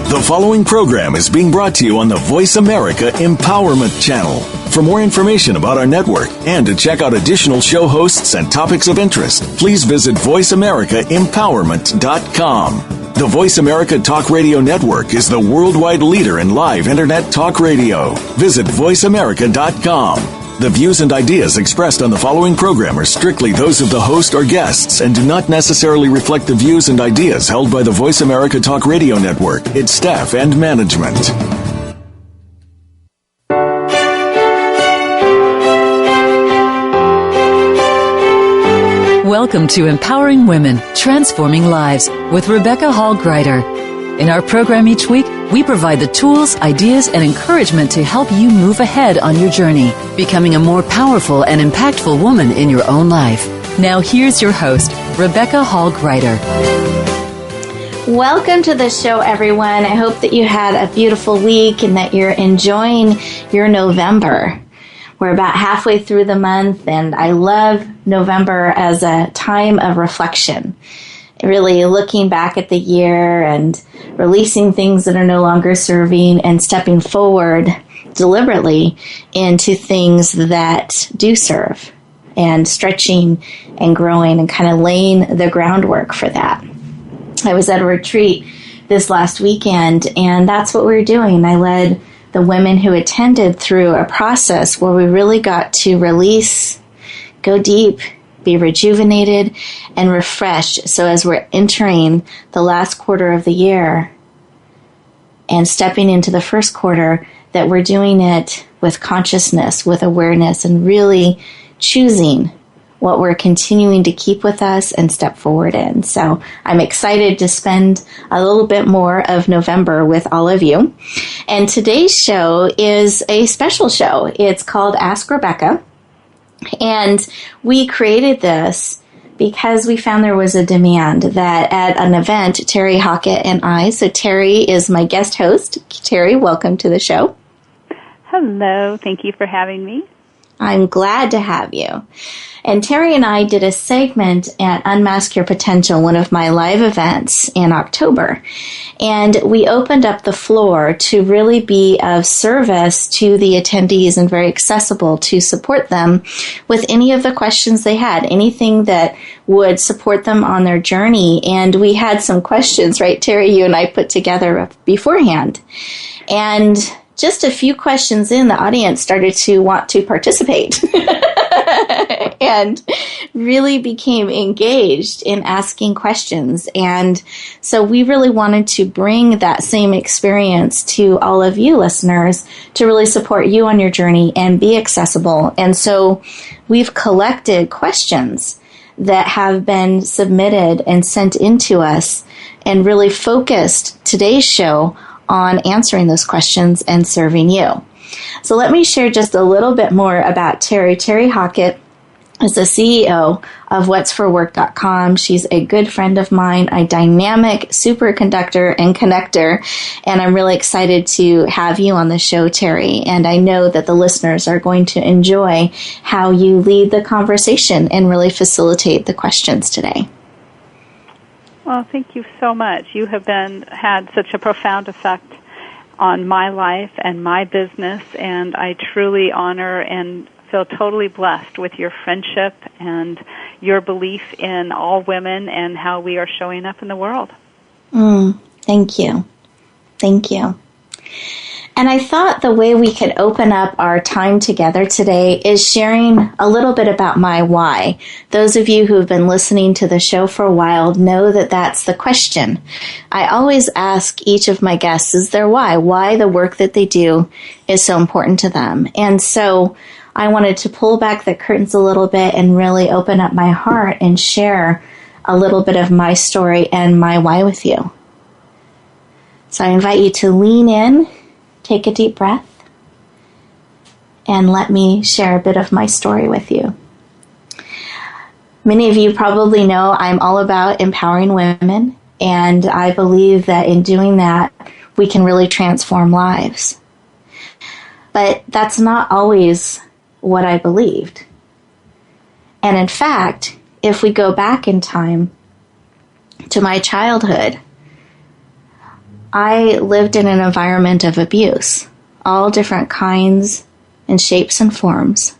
The following program is being brought to you on the Voice America Empowerment Channel. For more information about our network and to check out additional show hosts and topics of interest, please visit voiceamericaempowerment.com. The Voice America Talk Radio Network is the worldwide leader in live Internet talk radio. Visit voiceamerica.com. The views and ideas expressed on the following program are strictly those of the host or guests and do not necessarily reflect the views and ideas held by the Voice America Talk Radio Network, its staff, and management. Welcome to Empowering Women, Transforming Lives with Rebecca Hall Gruyter. In our program each week, we provide the tools, ideas, and encouragement to help you move ahead on your journey, becoming a more powerful and impactful woman in your own life. Now here's your host, Rebecca Hall Gruyter. Welcome to the show, everyone. I hope that you had a beautiful week and that you're enjoying your November. We're about halfway through the month, and I love November as a time of reflection. Really looking back at the year and releasing things that are no longer serving and stepping forward deliberately into things that do serve and stretching and growing and kind of laying the groundwork for that. I was at a retreat this last weekend, and that's what we were doing. I led the women who attended through a process where we really got to release, go deep, be rejuvenated and refreshed. So as we're entering the last quarter of the year and stepping into the first quarter, that we're doing it with consciousness, with awareness, and really choosing what we're continuing to keep with us and step forward in. So I'm excited to spend a little bit more of November with all of you. And today's show is a special show. It's called Ask Rebecca. And we created this because we found there was a demand that at an event, Terry Hockett and I, so Terry is my guest host. Terry, welcome to the show. Hello. Thank you for having me. I'm glad to have you. And Terry and I did a segment at Unmask Your Potential, one of my live events in October. And we opened up the floor to really be of service to the attendees and very accessible to support them with any of the questions they had, anything that would support them on their journey. And we had some questions, right, Terry, you and I put together beforehand. And just a few questions in, the audience started to want to participate and really became engaged in asking questions. And so we really wanted to bring that same experience to all of you listeners to really support you on your journey and be accessible. And so we've collected questions that have been submitted and sent into us and really focused today's show on answering those questions and serving you. So let me share just a little bit more about Terry. Terry Hockett is the CEO of whatsforwork.com. She's a good friend of mine, a dynamic superconductor and connector, and I'm really excited to have you on the show, Terry. And I know that the listeners are going to enjoy how you lead the conversation and really facilitate the questions today. Well, thank you so much. You have had such a profound effect on my life and my business, and I truly honor and feel totally blessed with your friendship and your belief in all women and how we are showing up in the world. Thank you. Thank you. And I thought the way we could open up our time together today is sharing a little bit about my why. Those of you who have been listening to the show for a while know that that's the question. I always ask each of my guests is their why the work that they do is so important to them. And so I wanted to pull back the curtains a little bit and really open up my heart and share a little bit of my story and my why with you. So I invite you to lean in. Take a deep breath and let me share a bit of my story with you. Many of you probably know I'm all about empowering women, and I believe that in doing that, we can really transform lives. But that's not always what I believed. And in fact, if we go back in time to my childhood, I lived in an environment of abuse, all different kinds and shapes and forms.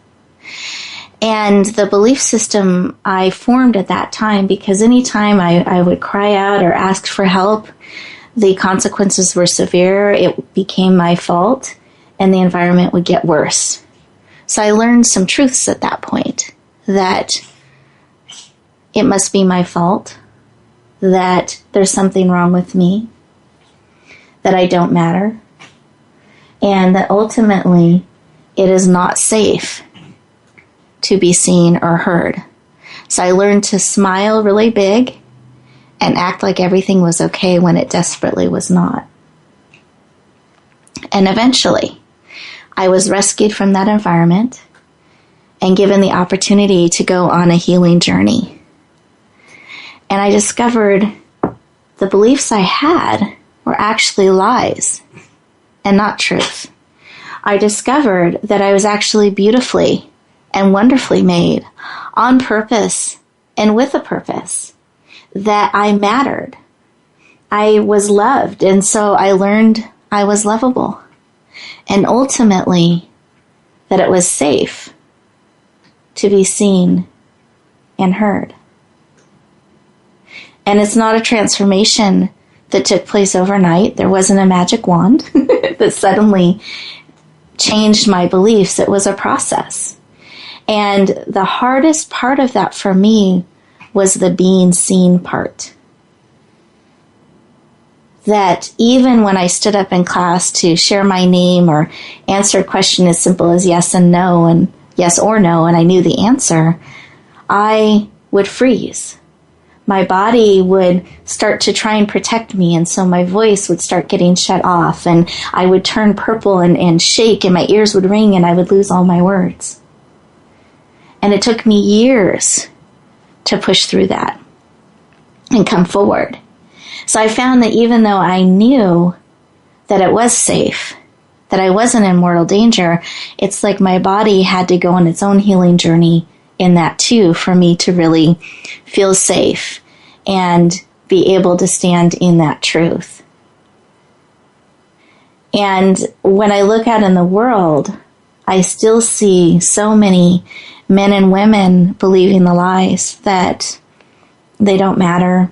And the belief system I formed at that time, because anytime I would cry out or ask for help, the consequences were severe, it became my fault, and the environment would get worse. So I learned some truths at that point, that it must be my fault, that there's something wrong with me, that I don't matter, and that ultimately it is not safe to be seen or heard. So I learned to smile really big and act like everything was okay when it desperately was not. And eventually, I was rescued from that environment and given the opportunity to go on a healing journey. And I discovered the beliefs I had were actually lies and not truth. I discovered that I was actually beautifully and wonderfully made on purpose and with a purpose, that I mattered. I was loved, and so I learned I was lovable. And ultimately, that it was safe to be seen and heard. And it's not a transformation that took place overnight. There wasn't a magic wand that suddenly changed my beliefs. It was a process. And the hardest part of that for me was the being seen part. That even when I stood up in class to share my name or answer a question as simple as yes and no, and yes or no, and I knew the answer, I would freeze. My body would start to try and protect me, and so my voice would start getting shut off, and I would turn purple and shake, and my ears would ring, and I would lose all my words. And it took me years to push through that and come forward. So I found that even though I knew that it was safe, that I wasn't in mortal danger, it's like my body had to go on its own healing journey in that too for me to really feel safe and be able to stand in that truth. And when I look out in the world, I still see so many men and women believing the lies that they don't matter,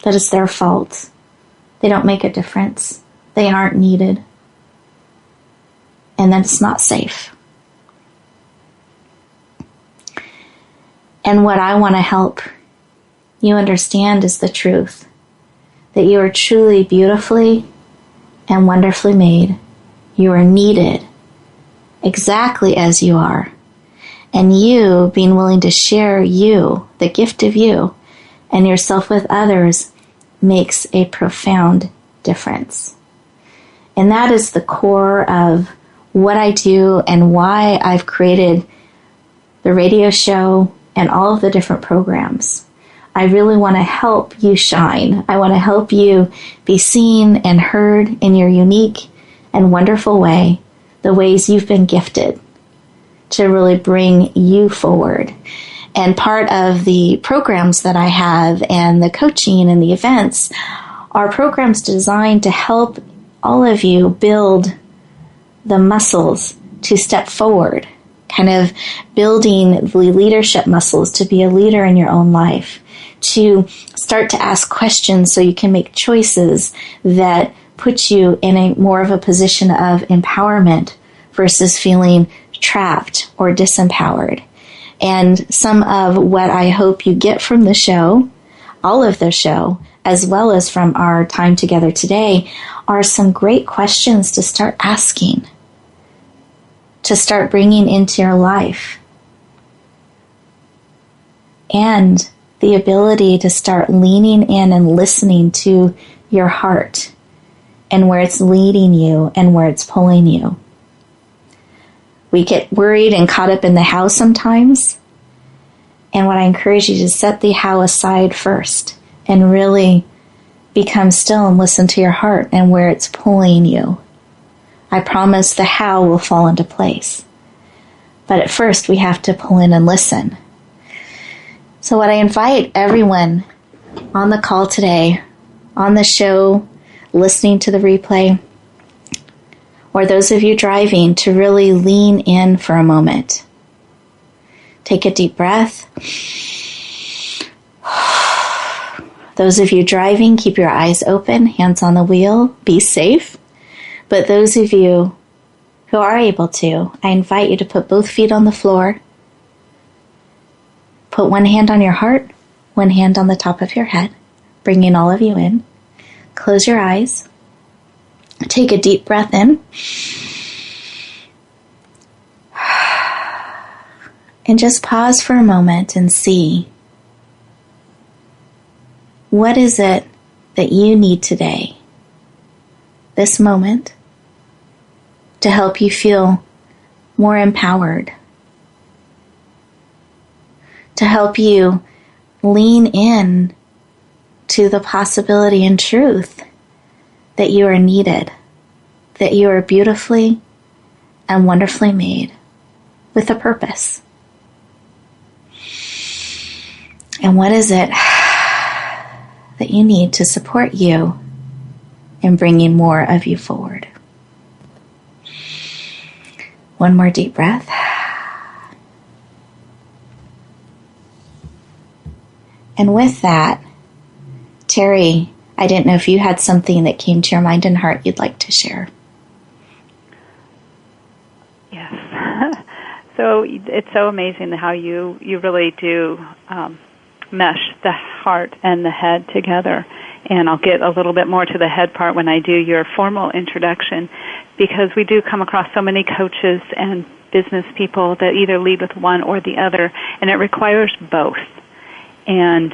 that it's their fault, they don't make a difference, they aren't needed, and that it's not safe. And what I want to help you understand is the truth, that you are truly beautifully and wonderfully made. You are needed exactly as you are. And you being willing to share you, the gift of you, and yourself with others makes a profound difference. And that is the core of what I do and why I've created the radio show and all of the different programs. I really want to help you shine. I want to help you be seen and heard in your unique and wonderful way, the ways you've been gifted to really bring you forward. And part of the programs that I have and the coaching and the events are programs designed to help all of you build the muscles to step forward, kind of building the leadership muscles to be a leader in your own life, to start to ask questions so you can make choices that put you in a more of a position of empowerment versus feeling trapped or disempowered. And some of what I hope you get from the show, all of the show, as well as from our time together today, are some great questions to start asking, to start bringing into your life, and the ability to start leaning in and listening to your heart and where it's leading you and where it's pulling you. We get worried and caught up in the how sometimes. And what I encourage you to set the how aside first and really become still and listen to your heart and where it's pulling you. I promise the how will fall into place. But at first we have to pull in and listen. So what I invite everyone on the call today, on the show listening to the replay, or those of you driving, to really lean in for a moment. Take a deep breath. Those of you driving, keep your eyes open, hands on the wheel, be safe. But those of you who are able to, I invite you to put both feet on the floor. Put one hand on your heart, one hand on the top of your head, bringing all of you in. Close your eyes. Take a deep breath in. And just pause for a moment and see, what is it that you need today, this moment, to help you feel more empowered, to help you lean in to the possibility and truth that you are needed, that you are beautifully and wonderfully made with a purpose. And what is it that you need to support you in bringing more of you forward? One more deep breath. And with that, Terry, I didn't know if you had something that came to your mind and heart you'd like to share. Yes. So it's so amazing how you really do mesh the heart and the head together. And I'll get a little bit more to the head part when I do your formal introduction, because we do come across so many coaches and business people that either lead with one or the other, and it requires both. And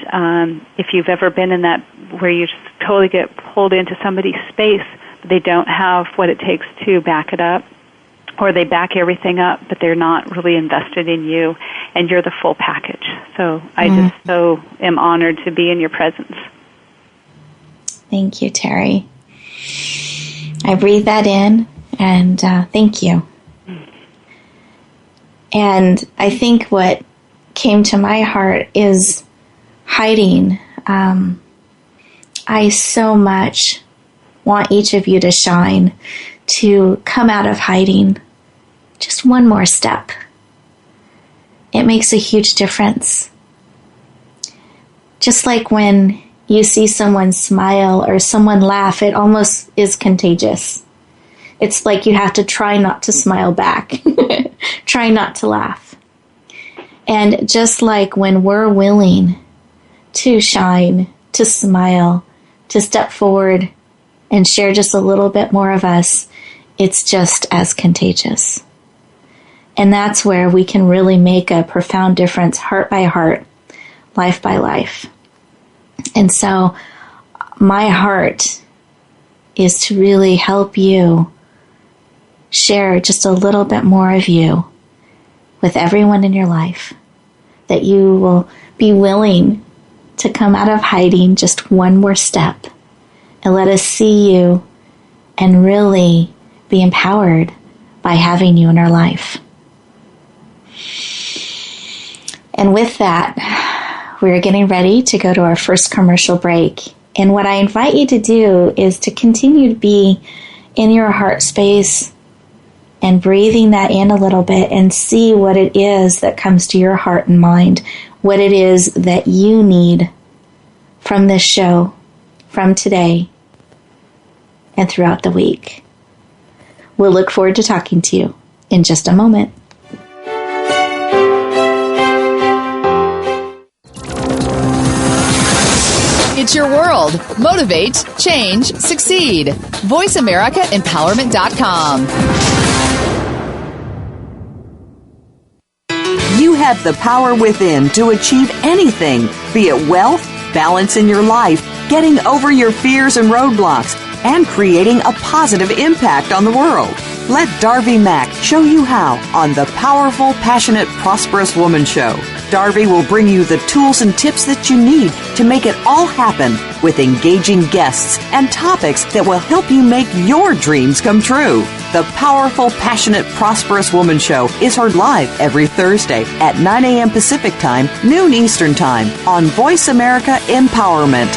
if you've ever been in that where you just totally get pulled into somebody's space, but they don't have what it takes to back it up, or they back everything up, but they're not really invested in you, and you're the full package. So I just so am honored to be in your presence. Thank you, Terry. I breathe that in, and thank you. And I think what came to my heart is hiding. I so much want each of you to shine, to come out of hiding just one more step. It makes a huge difference. Just like when you see someone smile or someone laugh, it almost is contagious. It's like you have to try not to smile back, try not to laugh. And just like when we're willing to shine, to smile, to step forward and share just a little bit more of us, it's just as contagious. And that's where we can really make a profound difference, heart by heart, life by life. And so my heart is to really help you share just a little bit more of you with everyone in your life, that you will be willing to come out of hiding just one more step and let us see you and really be empowered by having you in our life. And with that, we're getting ready to go to our first commercial break. And what I invite you to do is to continue to be in your heart space and breathing that in a little bit and see what it is that comes to your heart and mind, what it is that you need from this show, from today, and throughout the week. We'll look forward to talking to you in just a moment. It's your world. Motivate, change, succeed. VoiceAmericaEmpowerment.com. You have the power within to achieve anything, be it wealth, balance in your life, getting over your fears and roadblocks, and creating a positive impact on the world. Let Darby Mack show you how on the Powerful, Passionate, Prosperous Woman Show. Darby will bring you the tools and tips that you need to make it all happen with engaging guests and topics that will help you make your dreams come true. The Powerful, Passionate, Prosperous Woman Show is heard live every Thursday at 9 a.m. Pacific Time, noon Eastern Time on Voice America Empowerment.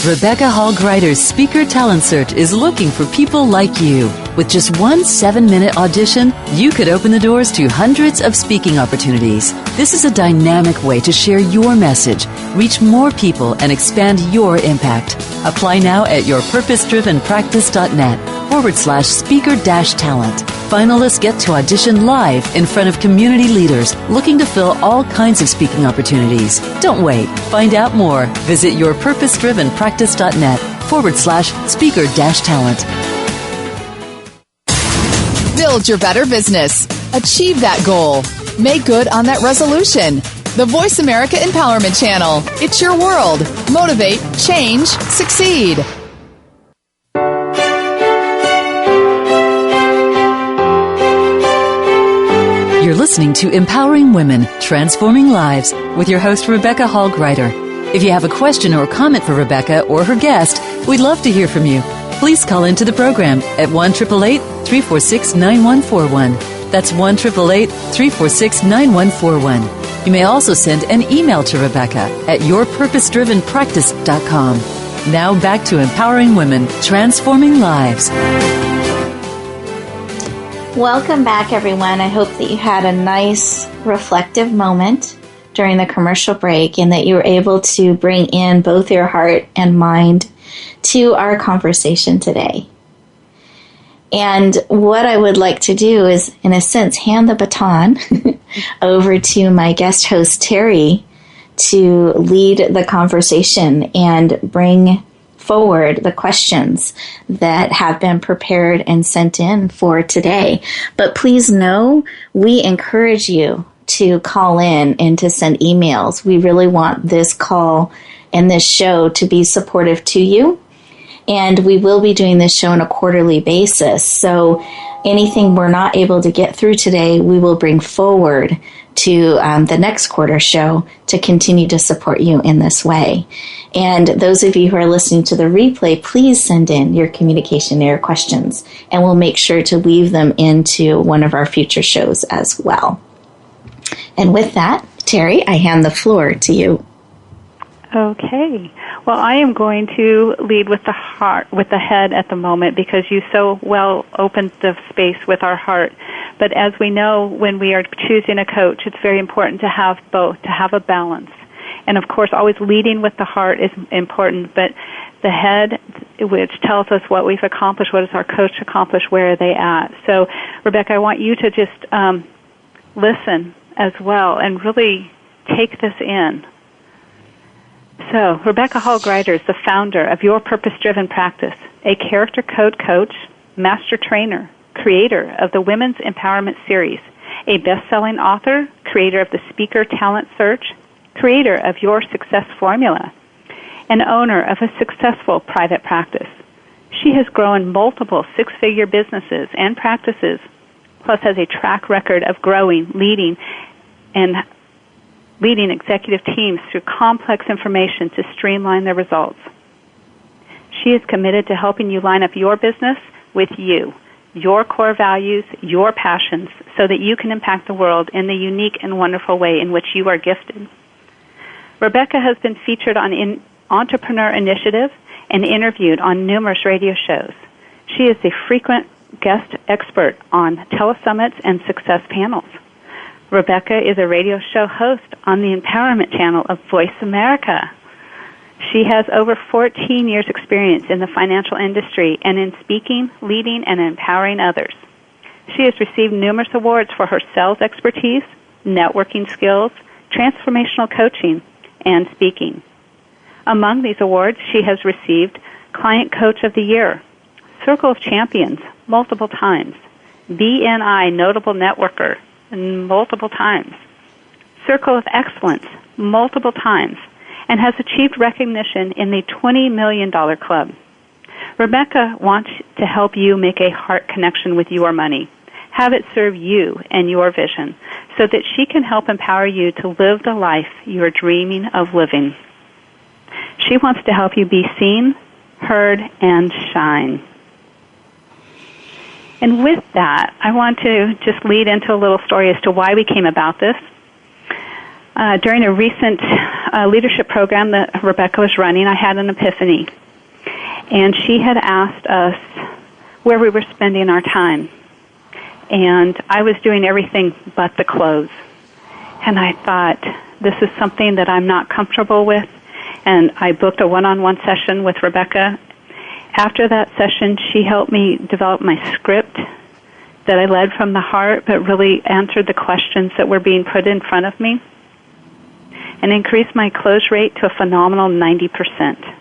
Rebecca Hall Greider's Speaker Talent Search is looking for people like you. With just one 7-minute audition, you could open the doors to hundreds of speaking opportunities. This is a dynamic way to share your message, reach more people, and expand your impact. Apply now at yourpurposedrivenpractice.net/speaker-talent. Finalists get to audition live in front of community leaders looking to fill all kinds of speaking opportunities. Don't wait. Find out more. Visit yourpurposedrivenpractice.net/speaker-talent. Build your better business. Achieve that goal. Make good on that resolution. The Voice America Empowerment Channel. It's your world. Motivate, change, succeed. You're listening to Empowering Women, Transforming Lives with your host, Rebecca Hall Greider. If you have a question or comment for Rebecca or her guest, we'd love to hear from you. Please call into the program at 1-888-346-9141. That's 1-888-346-9141. You may also send an email to Rebecca at yourpurposedrivenpractice.com. Now back to Empowering Women, Transforming Lives. Welcome back, everyone. I hope that you had a nice, reflective moment during the commercial break and that you were able to bring in both your heart and mind to our conversation today. And what I would like to do is, in a sense, hand the baton over to my guest host, Terry, to lead the conversation and bring forward the questions that have been prepared and sent in for today. But please know, we encourage you to call in and to send emails. We really want this call and this show to be supportive to you. And we will be doing this show on a quarterly basis. So anything we're not able to get through today, we will bring forward to the next quarter show to continue to support you in this way. And those of you who are listening to the replay, please send in your communication error questions, and we'll make sure to weave them into one of our future shows as well. And with that, Terry, I hand the floor to you. Okay. Well, I am going to lead with the heart, with the head at the moment, because you so well opened the space with our heart. But as we know, when we are choosing a coach, it's very important to have both, to have a balance. And of course, always leading with the heart is important, but the head, which tells us what we've accomplished, what does our coach accomplish, where are they at? So, Rebecca, I want you to just listen as well and really take this in. So, Rebecca Hall Greider is the founder of Your Purpose-Driven Practice, a character code coach, master trainer, creator of the Women's Empowerment Series, a best-selling author, creator of the Speaker Talent Search, creator of Your Success Formula, and owner of a successful private practice. She has grown multiple six-figure businesses and practices, plus has a track record of growing, leading executive teams through complex information to streamline their results. She is committed to helping you line up your business with you, your core values, your passions, so that you can impact the world in the unique and wonderful way in which you are gifted. Rebecca has been featured on Entrepreneur Initiative and interviewed on numerous radio shows. She is a frequent guest expert on telesummits and success panels. Rebecca is a radio show host on the Empowerment Channel of Voice America. She has over 14 years' experience in the financial industry and in speaking, leading, and empowering others. She has received numerous awards for her sales expertise, networking skills, transformational coaching, and speaking. Among these awards, she has received Client Coach of the Year, Circle of Champions multiple times, BNI Notable Networker multiple times, Circle of Excellence multiple times, and has achieved recognition in the $20 million club. Rebecca wants to help you make a heart connection with your money, have it serve you and your vision, so that she can help empower you to live the life you are dreaming of living. She wants to help you be seen, heard, and shine. And with that, I want to just lead into a little story as to why we came about this. during a recent leadership program that Rebecca was running, I had an epiphany. And she had asked us where we were spending our time. And I was doing everything but the clothes. And I thought, this is something that I'm not comfortable with. And I booked a one-on-one session with Rebecca. After that session, she helped me develop my script that I led from the heart, but really answered the questions that were being put in front of me, and increased my close rate to a phenomenal 90%.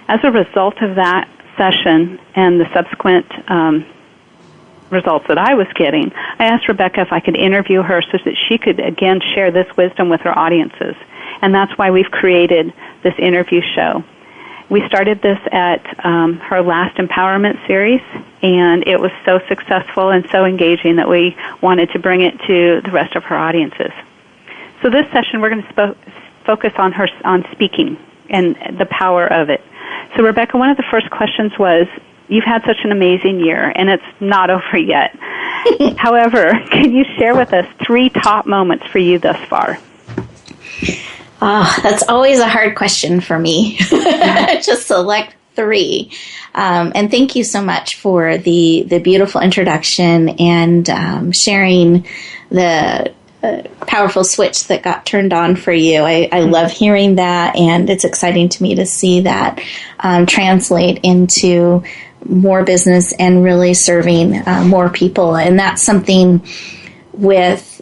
As a result of that session and the subsequent results that I was getting, I asked Rebecca if I could interview her so that she could, again, share this wisdom with her audiences. And that's why we've created this interview show. We started this at her last empowerment series, and it was so successful and so engaging that we wanted to bring it to the rest of her audiences. So this session, we're going to focus on speaking and the power of it. So Rebecca, one of the first questions was, you've had such an amazing year, and it's not over yet. However, can you share with us 3 top moments for you thus far? Oh, that's always a hard question for me. Just select 3. And thank you so much for the beautiful introduction and sharing the powerful switch that got turned on for you. I love hearing that, and it's exciting to me to see that translate into more business and really serving more people. And that's something with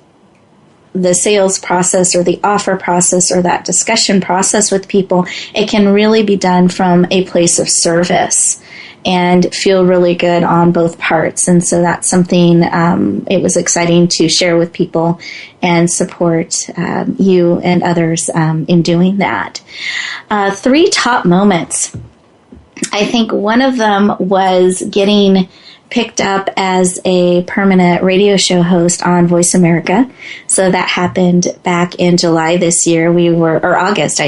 the sales process or the offer process or that discussion process with people. It can really be done from a place of service and feel really good on both parts. And so that's something it was exciting to share with people and support you and others in doing that. 3 top moments. I think one of them was getting picked up as a permanent radio show host on Voice America. So that happened back in July this year. August.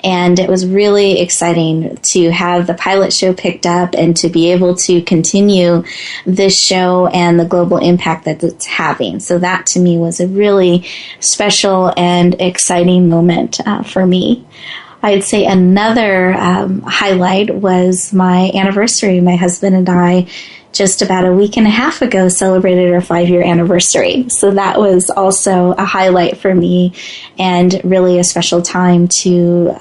And it was really exciting to have the pilot show picked up and to be able to continue this show and the global impact that it's having. So that to me was a really special and exciting moment for me. I'd say another highlight was my anniversary. My husband and I, just about a week and a half ago, celebrated our 5-year anniversary. So that was also a highlight for me and really a special time to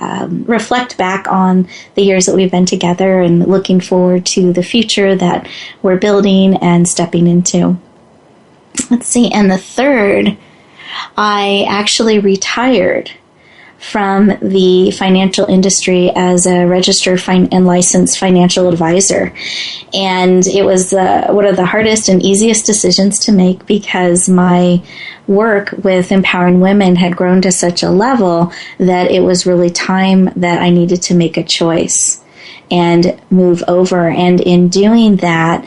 reflect back on the years that we've been together and looking forward to the future that we're building and stepping into. Let's see. And the third, I actually retired from the financial industry as a registered and licensed financial advisor. And it was one of the hardest and easiest decisions to make because my work with empowering women had grown to such a level that it was really time that I needed to make a choice and move over. And in doing that,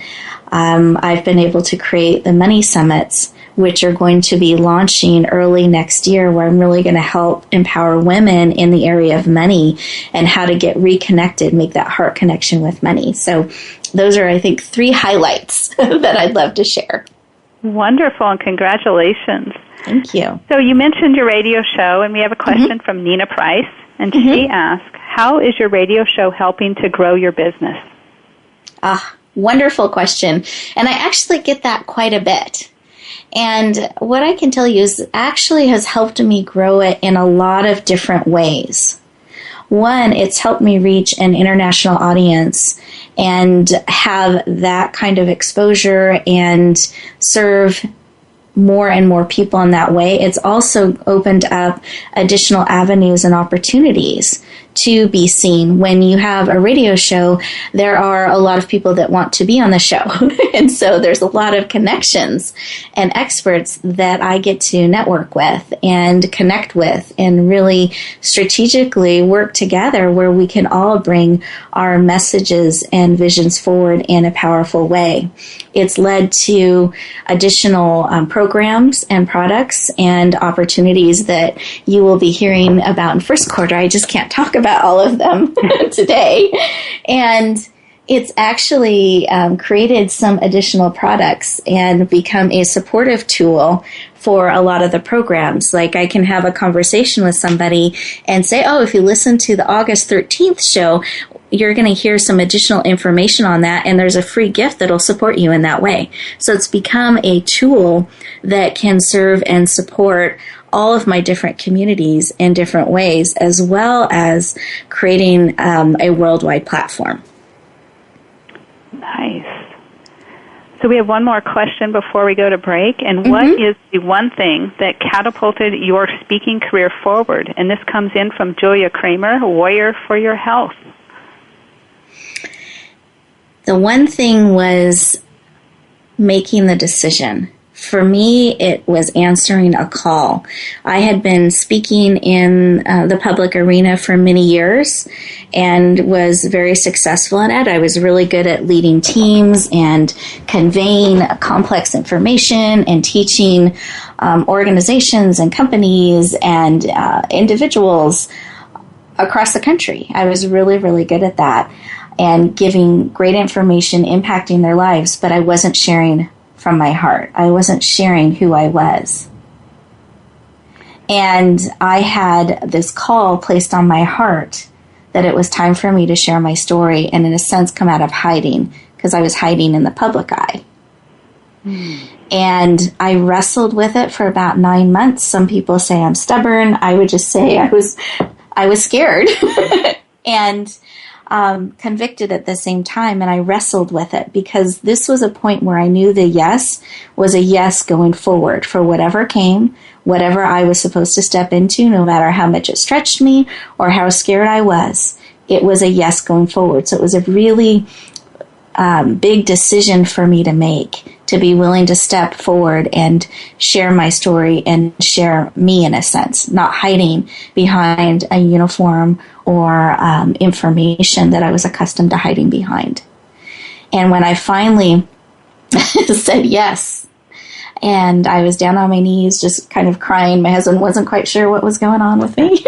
I've been able to create the Money Summits, which are going to be launching early next year, where I'm really going to help empower women in the area of money and how to get reconnected, make that heart connection with money. So those are, I think, 3 highlights that I'd love to share. Wonderful, and congratulations. Thank you. So you mentioned your radio show, and we have a question from Nina Price, and she asked, how is your radio show helping to grow your business? Wonderful question. And I actually get that quite a bit. And what I can tell you is it actually has helped me grow it in a lot of different ways. One, it's helped me reach an international audience and have that kind of exposure and serve more and more people in that way. It's also opened up additional avenues and opportunities to be seen. When you have a radio show, there are a lot of people that want to be on the show. And so there's a lot of connections and experts that I get to network with and connect with and really strategically work together where we can all bring our messages and visions forward in a powerful way. It's led to additional programs and products and opportunities that you will be hearing about in first quarter. I just can't talk about all of them today. And it's actually created some additional products and become a supportive tool for a lot of the programs. Like I can have a conversation with somebody and say, oh, if you listen to the August 13th show, you're going to hear some additional information on that, and there's a free gift that'll support you in that way. So it's become a tool that can serve and support all of my different communities in different ways, as well as creating a worldwide platform. Nice. So we have one more question before we go to break. And what is the one thing that catapulted your speaking career forward? And this comes in from Julia Kramer, Warrior for Your Health. The one thing was making the decision. For me, it was answering a call. I had been speaking in the public arena for many years and was very successful in it. I was really good at leading teams and conveying complex information and teaching organizations and companies and individuals across the country. I was really, really good at that and giving great information, impacting their lives, but I wasn't sharing from my heart. I wasn't sharing who I was. And I had this call placed on my heart that it was time for me to share my story and in a sense come out of hiding, because I was hiding in the public eye. And I wrestled with it for about 9 months. Some people say I'm stubborn. I would just say I was scared and convicted at the same time, and I wrestled with it because this was a point where I knew the yes was a yes going forward for whatever came, whatever I was supposed to step into, no matter how much it stretched me or how scared I was. It was a yes going forward. So it was a really big decision for me to make, to be willing to step forward and share my story and share me in a sense, not hiding behind a uniform or information that I was accustomed to hiding behind. And when I finally said yes, and I was down on my knees just kind of crying, my husband wasn't quite sure what was going on with me.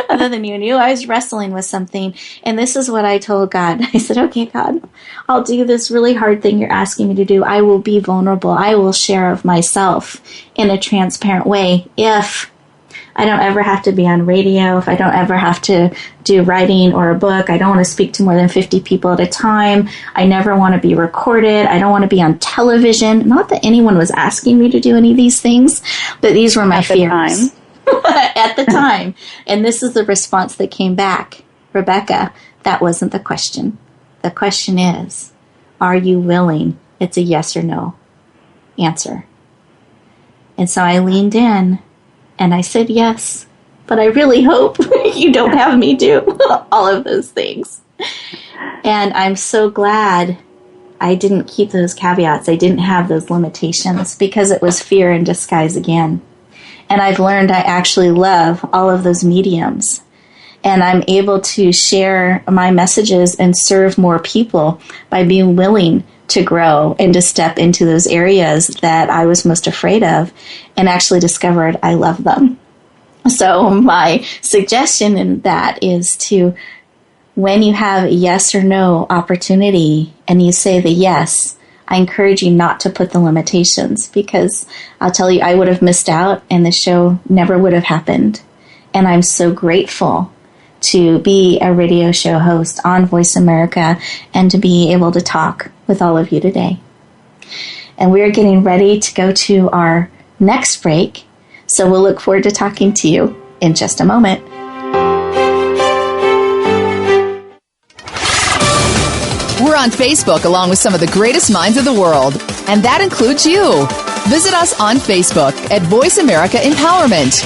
Other than you knew, I was wrestling with something. And this is what I told God. I said, okay, God, I'll do this really hard thing you're asking me to do. I will be vulnerable. I will share of myself in a transparent way if I don't ever have to be on radio, if I don't ever have to do writing or a book. I don't want to speak to more than 50 people at a time. I never want to be recorded. I don't want to be on television. Not that anyone was asking me to do any of these things, but these were my fears. At the time. And this is the response that came back. Rebecca, that wasn't the question. The question is, are you willing? It's a yes or no answer. And so I leaned in and I said yes, but I really hope you don't have me do all of those things. And I'm so glad I didn't keep those caveats. I didn't have those limitations because it was fear in disguise again. And I've learned I actually love all of those mediums. And I'm able to share my messages and serve more people by being willing to grow and to step into those areas that I was most afraid of and actually discovered I love them. So my suggestion in that is to, when you have a yes or no opportunity and you say the yes, I encourage you not to put the limitations, because I'll tell you, I would have missed out and the show never would have happened. And I'm so grateful to be a radio show host on Voice America and to be able to talk with all of you today. And we're getting ready to go to our next break, so we'll look forward to talking to you in just a moment. We're on Facebook along with some of the greatest minds of the world, and that includes you. Visit us on Facebook at Voice America Empowerment.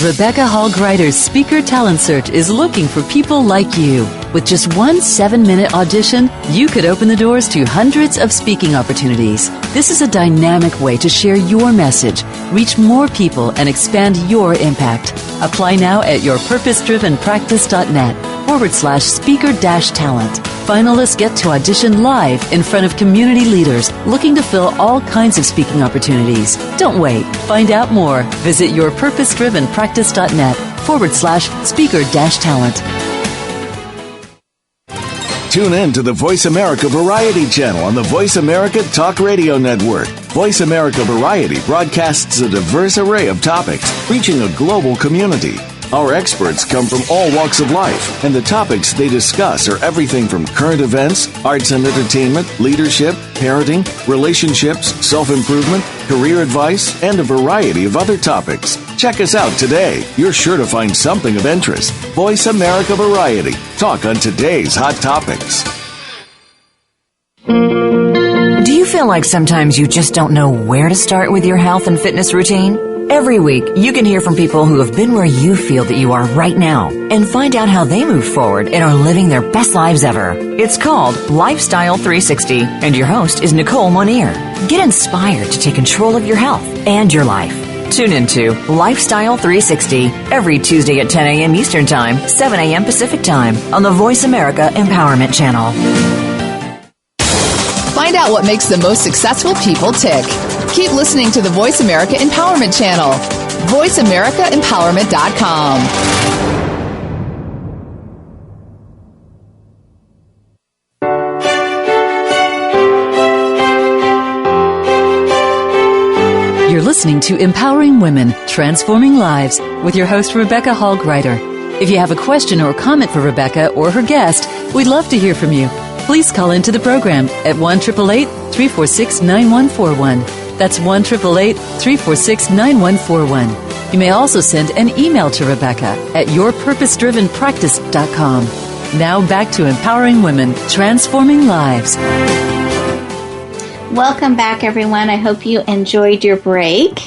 Rebecca Hall Greider's Speaker Talent Search is looking for people like you. With just one 7-minute audition, you could open the doors to hundreds of speaking opportunities. This is a dynamic way to share your message, reach more people, and expand your impact. Apply now at yourpurposedrivenpractice.net/speaker-talent. Finalists get to audition live in front of community leaders looking to fill all kinds of speaking opportunities. Don't wait. Find out more. Visit yourpurposedrivenpractice.net/speaker-talent. Tune in to the Voice America Variety channel on the Voice America Talk Radio Network. Voice America Variety broadcasts a diverse array of topics, reaching a global community. Our experts come from all walks of life, and the topics they discuss are everything from current events, arts and entertainment, leadership, parenting, relationships, self-improvement, career advice, and a variety of other topics. Check us out today. You're sure to find something of interest. Voice America Variety. Talk on today's hot topics. Do you feel like sometimes you just don't know where to start with your health and fitness routine? Every week, you can hear from people who have been where you feel that you are right now and find out how they move forward and are living their best lives ever. It's called Lifestyle 360, and your host is Nicole Monier. Get inspired to take control of your health and your life. Tune into Lifestyle 360 every Tuesday at 10 a.m. Eastern Time, 7 a.m. Pacific Time on the Voice America Empowerment Channel. Find out what makes the most successful people tick. Keep listening to the Voice America Empowerment Channel. VoiceAmericaEmpowerment.com. You're listening to Empowering Women, Transforming Lives with your host, Rebecca Hall-Gruyter. If you have a question or comment for Rebecca or her guest, we'd love to hear from you. Please call into the program at 1-888-346-9141. That's 1-888-346-9141. You may also send an email to Rebecca at yourpurposedrivenpractice.com. Now back to Empowering Women, Transforming Lives. Welcome back, everyone. I hope you enjoyed your break.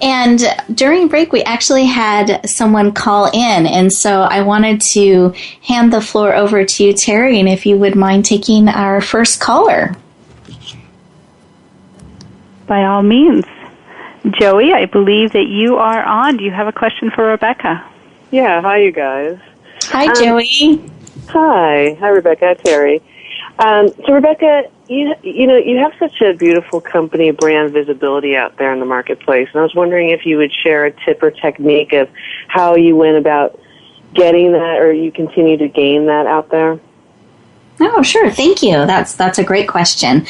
And during break, we actually had someone call in, and so I wanted to hand the floor over to you, Terry, and if you would mind taking our first caller. By all means. Joey, I believe that you are on. Do you have a question for Rebecca? Yeah, hi, you guys. Hi, Joey. Hi, Rebecca, Terry. So, Rebecca, you have such a beautiful company brand visibility out there in the marketplace, and I was wondering if you would share a tip or technique of how you went about getting that, or you continue to gain that out there. Oh, sure. Thank you. That's a great question.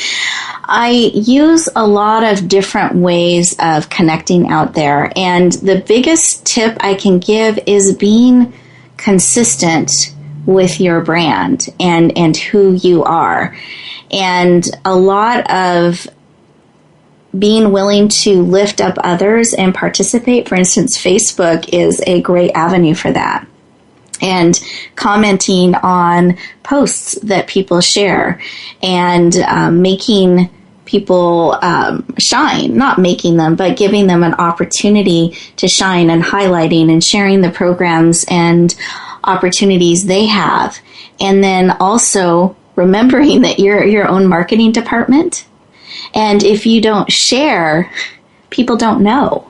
I use a lot of different ways of connecting out there, and the biggest tip I can give is being consistent with your brand and who you are. And a lot of being willing to lift up others and participate. For instance, Facebook is a great avenue for that. And commenting on posts that people share and making people shine, not making them, but giving them an opportunity to shine and highlighting and sharing the programs and opportunities they have. And then also remembering that you're your own marketing department. And if you don't share, people don't know.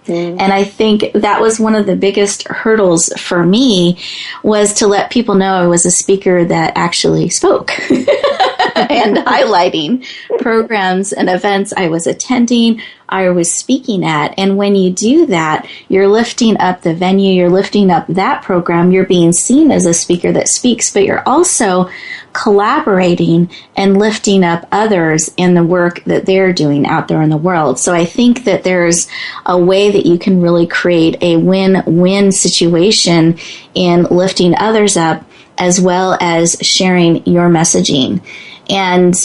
And I think that was one of the biggest hurdles for me, was to let people know I was a speaker that actually spoke and highlighting programs and events I was attending, I was speaking at. And when you do that, you're lifting up the venue, you're lifting up that program, you're being seen as a speaker that speaks, but you're also collaborating and lifting up others in the work that they're doing out there in the world. So I think that there's a way that you can really create a win-win situation in lifting others up as well as sharing your messaging. And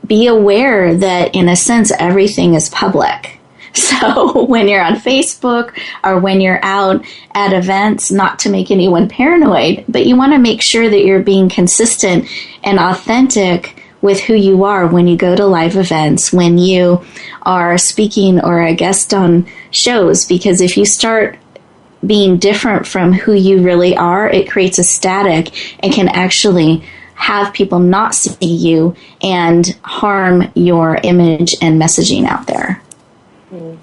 be aware that, in a sense, everything is public. So when you're on Facebook or when you're out at events, not to make anyone paranoid, but you want to make sure that you're being consistent and authentic with who you are when you go to live events, when you are speaking or a guest on shows, because if you start being different from who you really are, it creates a static and can actually have people not see you and harm your image and messaging out there. I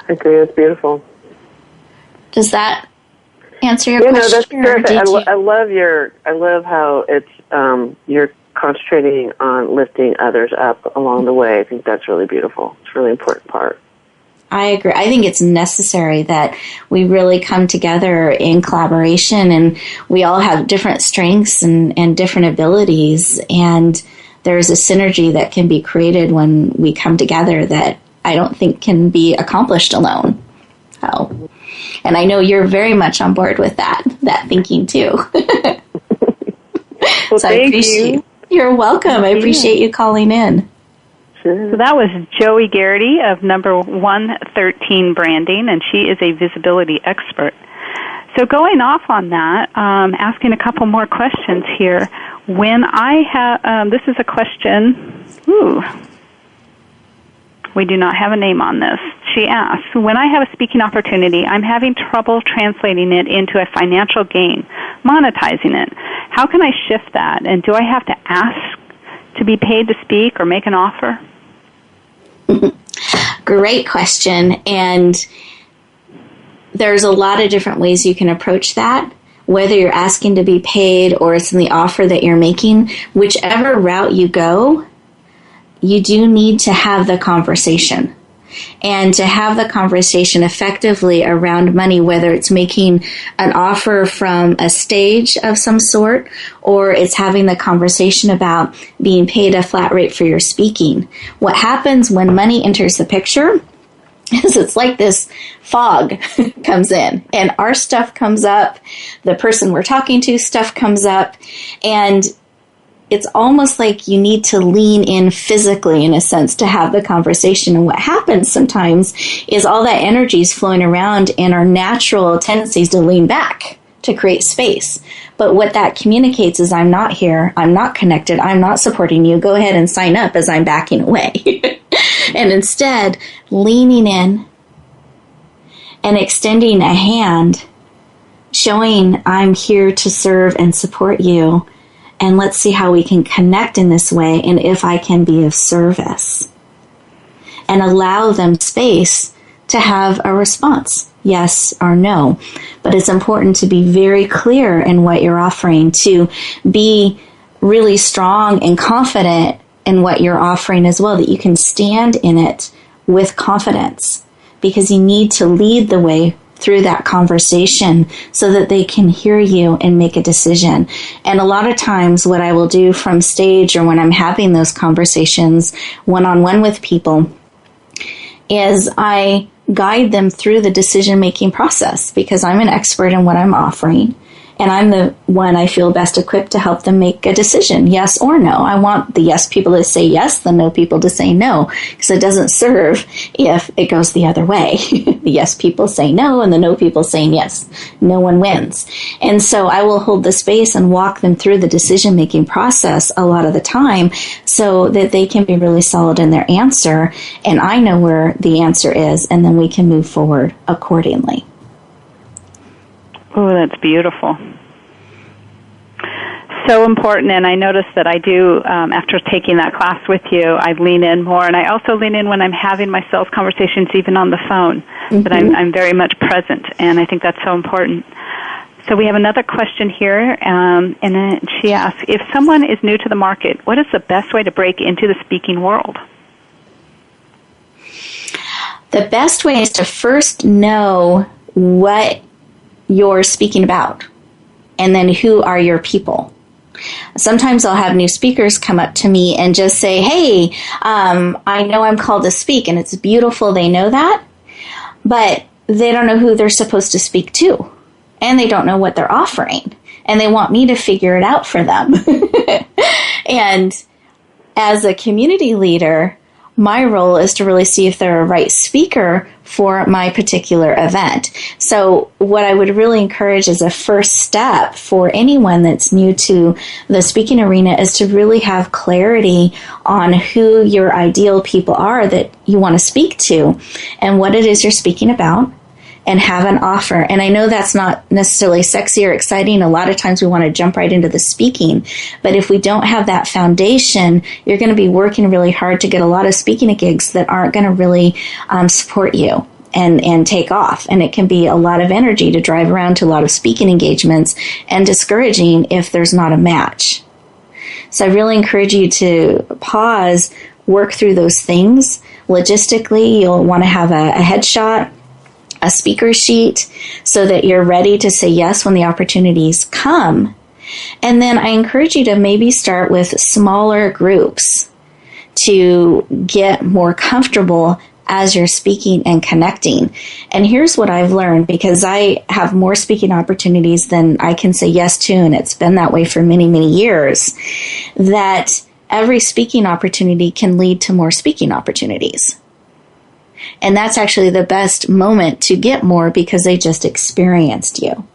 agree. That's beautiful. Does that answer your question? No, that's perfect. I love how it's you're concentrating on lifting others up along the way. I think that's really beautiful. It's a really important part. I agree. I think it's necessary that we really come together in collaboration, and we all have different strengths and different abilities, and there's a synergy that can be created when we come together that I don't think can be accomplished alone. So, and I know you're very much on board with that thinking too. Well, so thank you. You're welcome. I appreciate you calling in. Sure. So that was Joey Garrity of Number 113 Branding, and she is a visibility expert. So going off on that, asking a couple more questions here. When I have, this is a question, we do not have a name on this. She asks, when I have a speaking opportunity, I'm having trouble translating it into a financial gain, monetizing it. How can I shift that? And do I have to ask to be paid to speak or make an offer? Great question. And there's a lot of different ways you can approach that, whether you're asking to be paid or it's in the offer that you're making. Whichever route you go, you do need to have the conversation. And to have the conversation effectively around money, whether it's making an offer from a stage of some sort, or it's having the conversation about being paid a flat rate for your speaking. What happens when money enters the picture is it's like this fog comes in, and our stuff comes up, the person we're talking to stuff comes up, and it's almost like you need to lean in physically, in a sense, to have the conversation. And what happens sometimes is all that energy is flowing around, and our natural tendencies to lean back to create space. But what that communicates is, I'm not here, I'm not connected, I'm not supporting you, go ahead and sign up, as I'm backing away. And instead, leaning in and extending a hand, showing I'm here to serve and support you, and let's see how we can connect in this way, and if I can be of service. And allow them space to have a response, yes or no. But it's important to be very clear in what you're offering, to be really strong and confident in what you're offering as well, that you can stand in it with confidence, because you need to lead the way through that conversation so that they can hear you and make a decision. And a lot of times what I will do from stage, or when I'm having those conversations one-on-one with people, is I guide them through the decision-making process, because I'm an expert in what I'm offering. And I'm the one I feel best equipped to help them make a decision, yes or no. I want the yes people to say yes, the no people to say no, because it doesn't serve if it goes the other way. The yes people say no, and the no people saying yes. No one wins. And so I will hold the space and walk them through the decision-making process a lot of the time, so that they can be really solid in their answer, and I know where the answer is, and then we can move forward accordingly. Oh, that's beautiful. So important, and I notice that I do, after taking that class with you, I lean in more, and I also lean in when I'm having my sales conversations, even on the phone, that I'm very much present, and I think that's so important. So we have another question here, and she asks, if someone is new to the market, what is the best way to break into the speaking world? The best way is to first know what you're speaking about, and then who are your people. Sometimes I'll have new speakers come up to me and just say, hey, I know I'm called to speak, and it's beautiful, they know that, but they don't know who they're supposed to speak to, and they don't know what they're offering, and they want me to figure it out for them. And as a community leader, my role is to really see if they're a right speaker for my particular event. So what I would really encourage as a first step for anyone that's new to the speaking arena is to really have clarity on who your ideal people are that you want to speak to, and what it is you're speaking about, and have an offer. And I know that's not necessarily sexy or exciting. A lot of times we want to jump right into the speaking. But if we don't have that foundation, you're going to be working really hard to get a lot of speaking gigs that aren't going to really support you and take off. And it can be a lot of energy to drive around to a lot of speaking engagements, and discouraging if there's not a match. So I really encourage you to pause, work through those things, logistically, you'll want to have a headshot, a speaker sheet, so that you're ready to say yes when the opportunities come. And then I encourage you to maybe start with smaller groups to get more comfortable as you're speaking and connecting. And here's what I've learned, because I have more speaking opportunities than I can say yes to, and it's been that way for many, many years, that every speaking opportunity can lead to more speaking opportunities. And that's actually the best moment to get more, because they just experienced you.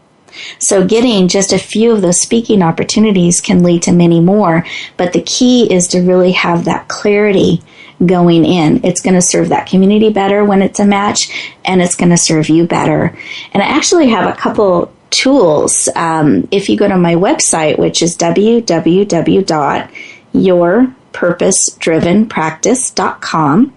So getting just a few of those speaking opportunities can lead to many more, but the key is to really have that clarity going in. It's going to serve that community better when it's a match, and it's going to serve you better. And I actually have a couple tools. If you go to my website, which is www.yourpurposedrivenpractice.com,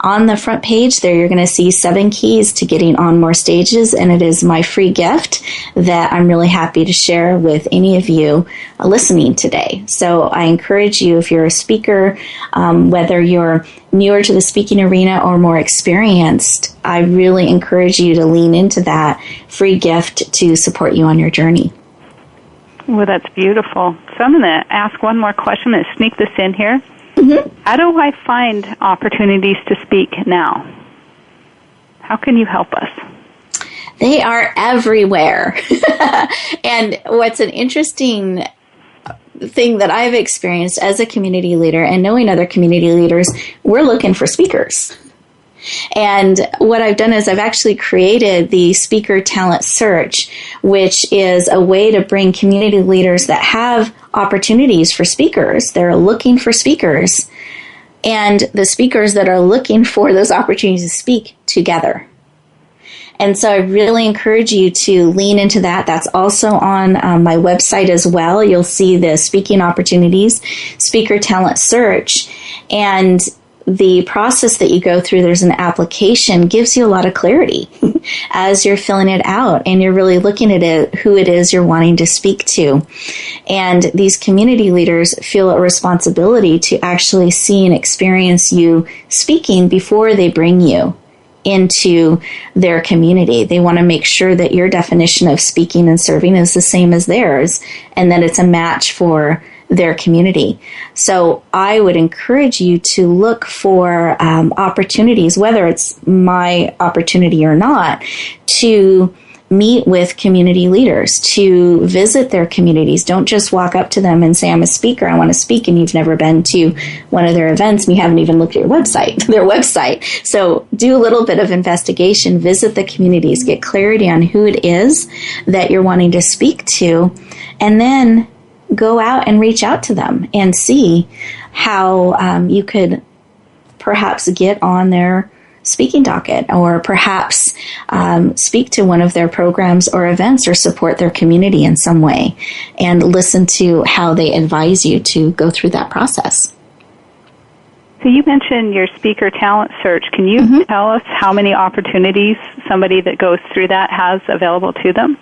on the front page there, you're going to see 7 keys to getting on more stages, and it is my free gift that I'm really happy to share with any of you listening today. So I encourage you, if you're a speaker, whether you're newer to the speaking arena or more experienced, I really encourage you to lean into that free gift to support you on your journey. Well, that's beautiful. So I'm going to ask one more question. I'm going to sneak this in here. Mm-hmm. How do I find opportunities to speak now? How can you help us? They are everywhere. And what's an interesting thing that I've experienced as a community leader and knowing other community leaders, we're looking for speakers. And what I've done is I've actually created the Speaker Talent Search, which is a way to bring community leaders that have opportunities for speakers. They're looking for speakers, and the speakers that are looking for those opportunities to speak together. And so I really encourage you to lean into that. That's also on my website as well. You'll see the speaking opportunities, Speaker Talent Search, and the process that you go through, there's an application, gives you a lot of clarity as you're filling it out, and you're really looking at it, who it is you're wanting to speak to. And these community leaders feel a responsibility to actually see and experience you speaking before they bring you into their community. They want to make sure that your definition of speaking and serving is the same as theirs, and that it's a match for their community. So I would encourage you to look for opportunities, whether it's my opportunity or not, to meet with community leaders, to visit their communities. Don't just walk up to them and say, I'm a speaker, I want to speak, and you've never been to one of their events and you haven't even looked at their website. So do a little bit of investigation, visit the communities, get clarity on who it is that you're wanting to speak to, and then go out and reach out to them and see how you could perhaps get on their speaking docket, or perhaps speak to one of their programs or events, or support their community in some way, and listen to how they advise you to go through that process. So you mentioned your Speaker Talent Search. Can you tell us how many opportunities somebody that goes through that has available to them?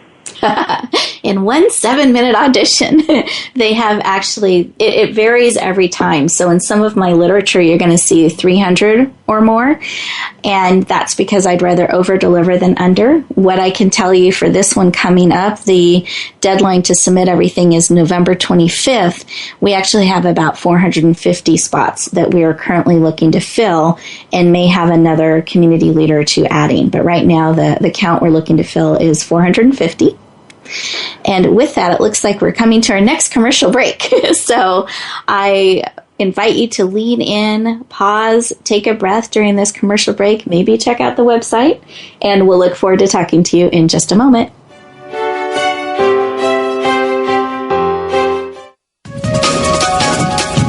In one 7-minute audition, they have actually, it varies every time. So in some of my literature, you're going to see 300 or more. And that's because I'd rather over-deliver than under. What I can tell you for this one coming up, the deadline to submit everything is November 25th. We actually have about 450 spots that we are currently looking to fill, and may have another community leader or two adding. But right now, the count we're looking to fill is 450. And with that, it looks like we're coming to our next commercial break. So I invite you to lean in, pause, take a breath during this commercial break, maybe check out the website, and we'll look forward to talking to you in just a moment.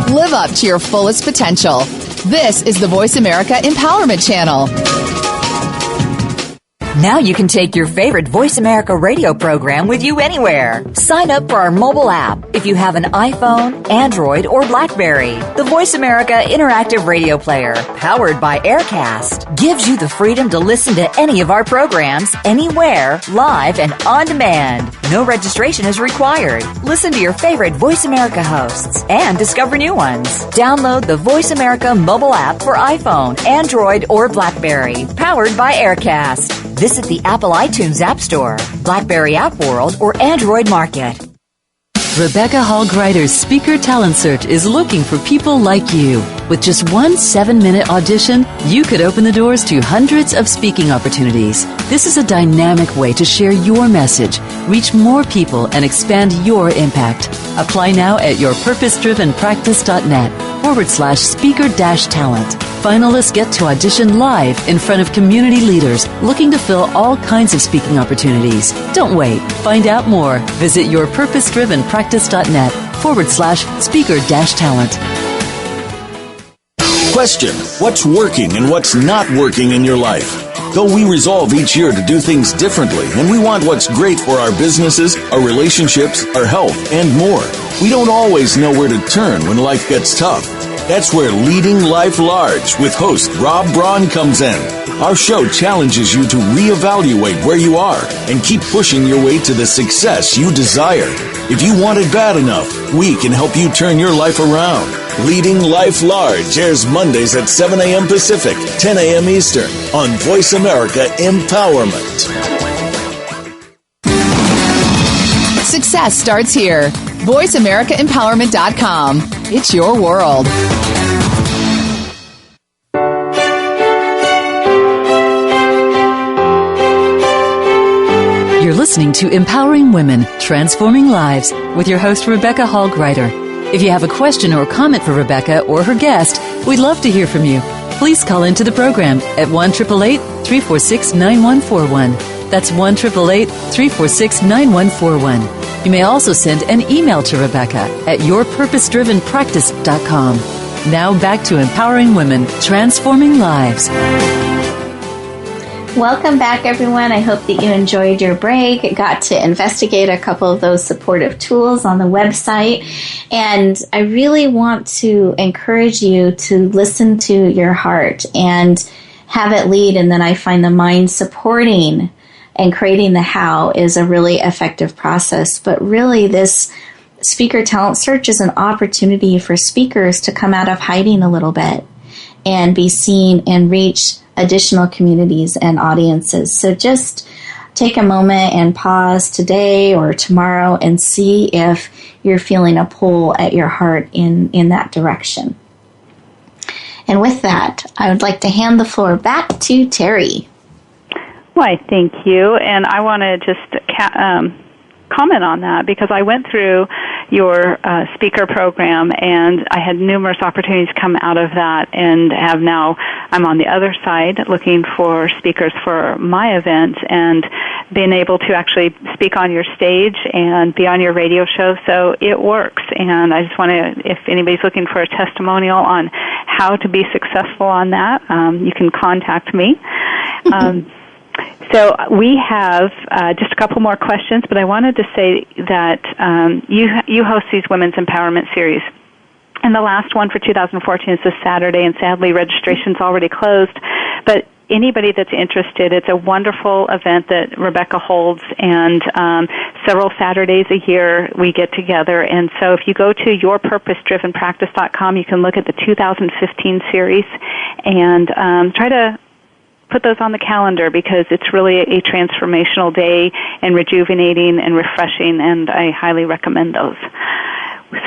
Live up to your fullest potential. This is the Voice America Empowerment Channel. Now you can take your favorite Voice America radio program with you anywhere. Sign up for our mobile app if you have an iPhone, Android, or BlackBerry. The Voice America Interactive Radio Player, powered by Aircast, gives you the freedom to listen to any of our programs anywhere, live and on demand. No registration is required. Listen to your favorite Voice America hosts and discover new ones. Download the Voice America mobile app for iPhone, Android, or BlackBerry, powered by Aircast. Visit the Apple iTunes App Store, BlackBerry App World, or Android Market. Rebecca Hall Greider's Speaker Talent Search is looking for people like you. With just one 7-minute audition, you could open the doors to hundreds of speaking opportunities. This is a dynamic way to share your message, reach more people, and expand your impact. Apply now at yourpurposedrivenpractice.net/speaker-talent. Finalists get to audition live in front of community leaders looking to fill all kinds of speaking opportunities. Don't wait. Find out more. Visit yourpurposedrivenpractice.net/speaker-talent. Question: what's working and what's not working in your life? Though we resolve each year to do things differently, and we want what's great for our businesses, our relationships, our health, and more, we don't always know where to turn when life gets tough. That's where Leading Life Large with host Rob Braun comes in. Our show challenges you to reevaluate where you are and keep pushing your way to the success you desire. If you want it bad enough, we can help you turn your life around. Leading Life Large airs Mondays at 7 a.m. Pacific, 10 a.m. Eastern on Voice America Empowerment. Success starts here. VoiceAmericaEmpowerment.com. It's your world. You're listening to Empowering Women, Transforming Lives with your host, Rebecca Hall Greider. If you have a question or comment for Rebecca or her guest, we'd love to hear from you. Please call into the program at 1-888-346-9141. That's 1-888-346-9141. You may also send an email to Rebecca at yourpurposedrivenpractice.com. Now back to Empowering Women, Transforming Lives. Welcome back, everyone. I hope that you enjoyed your break, got to investigate a couple of those supportive tools on the website. And I really want to encourage you to listen to your heart and have it lead. And then I find the mind supporting and creating the how is a really effective process. But really, this speaker talent search is an opportunity for speakers to come out of hiding a little bit and be seen and reach additional communities and audiences. So just take a moment and pause today or tomorrow and see if you're feeling a pull at your heart in that direction. And with that, I would like to hand the floor back to Terry. Why, thank you. And I want to just comment on that because I went through your speaker program and I had numerous opportunities come out of that and I'm on the other side looking for speakers for my event and being able to actually speak on your stage and be on your radio show. So it works. And I just want to, if anybody's looking for a testimonial on how to be successful on that, you can contact me. So we have just a couple more questions, but I wanted to say that you host these Women's Empowerment Series. And the last one for 2014 is this Saturday, and sadly registration's already closed. But anybody that's interested, it's a wonderful event that Rebecca holds, and several Saturdays a year we get together. And so if you go to yourpurposedrivenpractice.com, you can look at the 2015 series and try to put those on the calendar because it's really a transformational day and rejuvenating and refreshing, and I highly recommend those.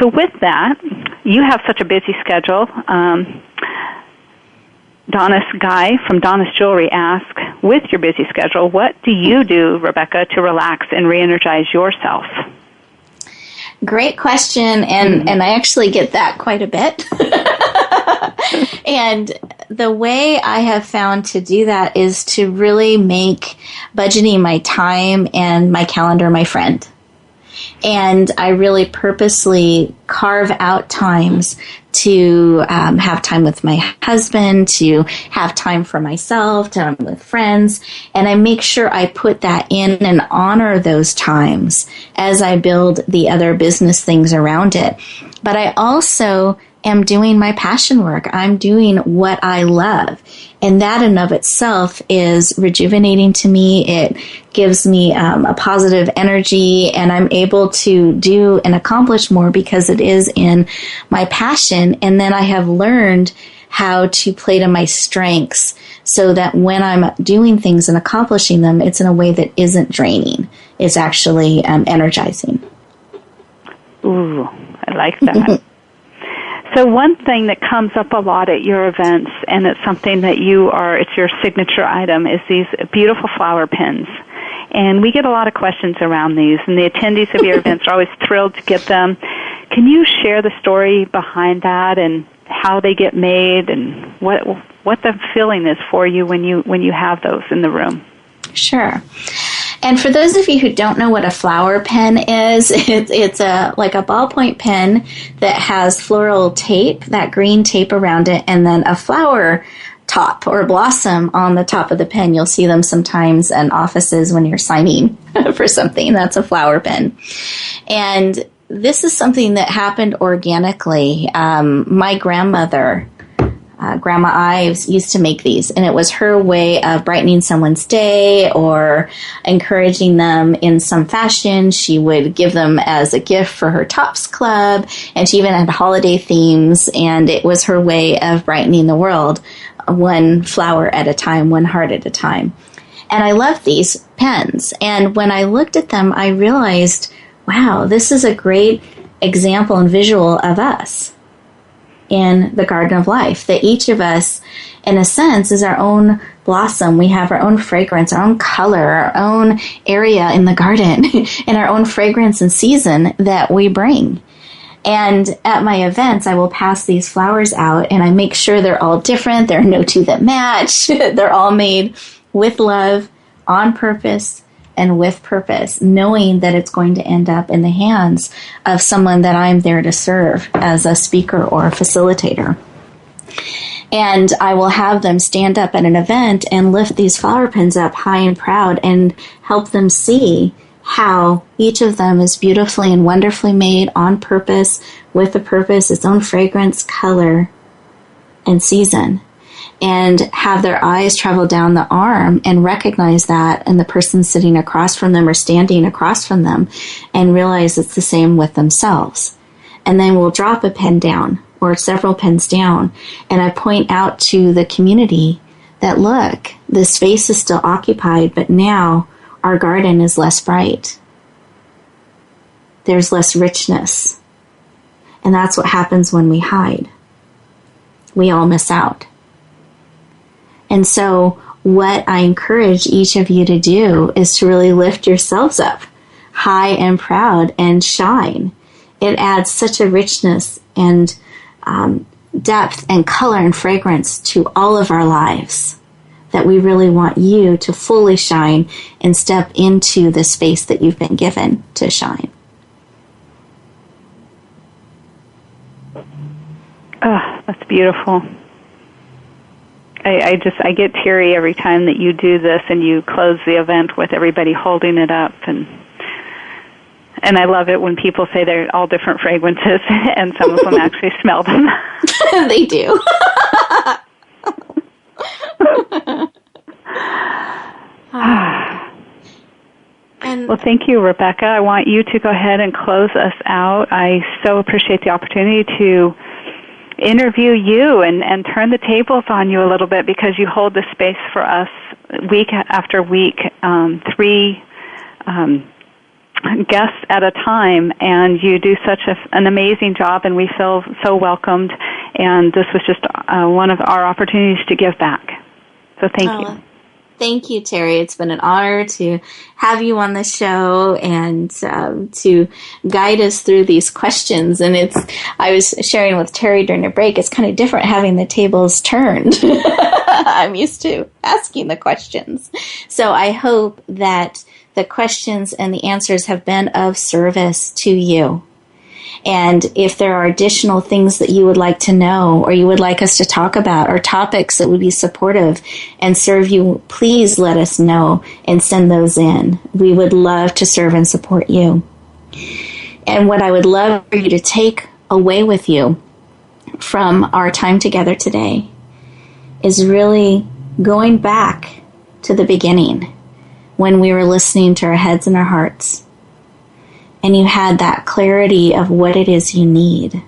So with that, you have such a busy schedule. Donis Guy from Donis Jewelry asks, with your busy schedule, what do you do, Rebecca, to relax and re-energize yourself? Great question, and I actually get that quite a bit. And the way I have found to do that is to really make budgeting my time and my calendar my friend. And I really purposely carve out times to have time with my husband, to have time for myself, time with friends. And I make sure I put that in and honor those times as I build the other business things around it. But I also am doing my passion work. I'm doing what I love. And that in of itself is rejuvenating to me. It gives me a positive energy, and I'm able to do and accomplish more because it is in my passion. And then I have learned how to play to my strengths so that when I'm doing things and accomplishing them, it's in a way that isn't draining. It's actually energizing. Ooh, I like that. So one thing that comes up a lot at your events, and it's something that it's your signature item, is these beautiful flower pins. And we get a lot of questions around these, and the attendees of your events are always thrilled to get them. Can you share the story behind that and how they get made and what the feeling is for you when you have those in the room? Sure. And for those of you who don't know what a flower pen is, it's like a ballpoint pen that has floral tape, that green tape around it, and then a flower top or blossom on the top of the pen. You'll see them sometimes in offices when you're signing for something. That's a flower pen. And this is something that happened organically. My grandmother, Grandma Ives, used to make these, and it was her way of brightening someone's day or encouraging them in some fashion. She would give them as a gift for her Tops Club, and she even had holiday themes, and it was her way of brightening the world, one flower at a time, one heart at a time. And I love these pens, and when I looked at them, I realized, wow, this is a great example and visual of us in the garden of life, that each of us, in a sense, is our own blossom. We have our own fragrance, our own color, our own area in the garden, and our own fragrance and season that we bring. And at my events, I will pass these flowers out, and I make sure they're all different. There are no two that match. They're all made with love, on purpose, and with purpose, knowing that it's going to end up in the hands of someone that I'm there to serve as a speaker or a facilitator. And I will have them stand up at an event and lift these flower pins up high and proud and help them see how each of them is beautifully and wonderfully made on purpose, with a purpose, its own fragrance, color, and season. And have their eyes travel down the arm and recognize that in the person sitting across from them or standing across from them, and realize it's the same with themselves. And then we'll drop a pen down or several pens down, and I point out to the community that, look, the space is still occupied, but now our garden is less bright. There's less richness. And that's what happens when we hide. We all miss out. And so what I encourage each of you to do is to really lift yourselves up high and proud and shine. It adds such a richness and depth and color and fragrance to all of our lives that we really want you to fully shine and step into the space that you've been given to shine. Oh, that's beautiful. I get teary every time that you do this and you close the event with everybody holding it up, and I love it when people say they're all different fragrances and some of them actually smell them. They do. Well, thank you, Rebecca. I want you to go ahead and close us out. I so appreciate the opportunity to interview you and turn the tables on you a little bit, because you hold the space for us week after week, 3 guests at a time, and you do such an amazing job, and we feel so welcomed, and this was just one of our opportunities to give back. So thank you. Thank you, Terry. It's been an honor to have you on the show and to guide us through these questions. And I was sharing with Terry during a break, it's kind of different having the tables turned. I'm used to asking the questions. So I hope that the questions and the answers have been of service to you. And if there are additional things that you would like to know or you would like us to talk about or topics that would be supportive and serve you, please let us know and send those in. We would love to serve and support you. And what I would love for you to take away with you from our time together today is really going back to the beginning when we were listening to our heads and our hearts. And you had that clarity of what it is you need.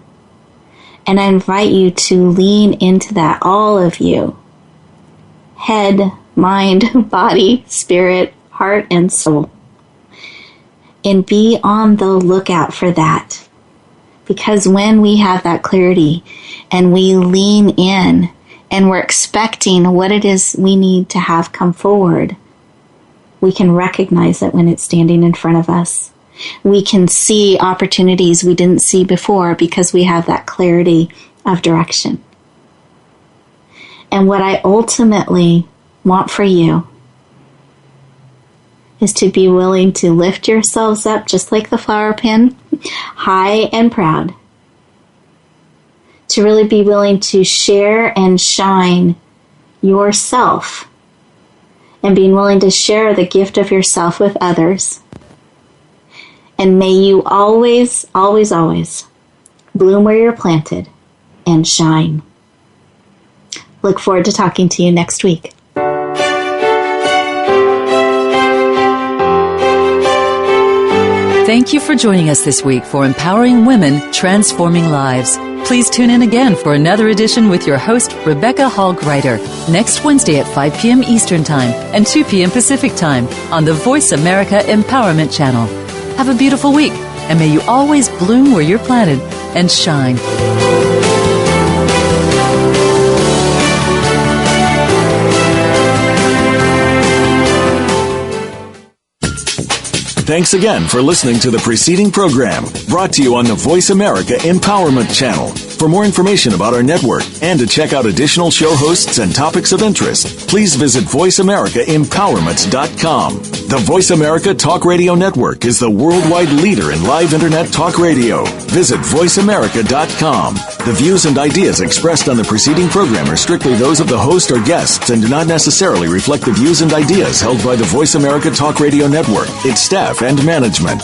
And I invite you to lean into that, all of you. Head, mind, body, spirit, heart, and soul. And be on the lookout for that. Because when we have that clarity and we lean in and we're expecting what it is we need to have come forward, we can recognize it when it's standing in front of us. We can see opportunities we didn't see before because we have that clarity of direction. And what I ultimately want for you is to be willing to lift yourselves up just like the flower pin, high and proud. To really be willing to share and shine yourself and being willing to share the gift of yourself with others. And may you always, always, always bloom where you're planted and shine. Look forward to talking to you next week. Thank you for joining us this week for Empowering Women, Transforming Lives. Please tune in again for another edition with your host, Rebecca Hall-Gruyter, next Wednesday at 5 p.m. Eastern Time and 2 p.m. Pacific Time on the Voice America Empowerment Channel. Have a beautiful week, and may you always bloom where you're planted and shine. Thanks again for listening to the preceding program brought to you on the Voice America Empowerment Channel. For more information about our network and to check out additional show hosts and topics of interest, please visit VoiceAmericaEmpowerment.com. The Voice America Talk Radio Network is the worldwide leader in live Internet talk radio. Visit VoiceAmerica.com. The views and ideas expressed on the preceding program are strictly those of the host or guests and do not necessarily reflect the views and ideas held by the Voice America Talk Radio Network, its staff, and management.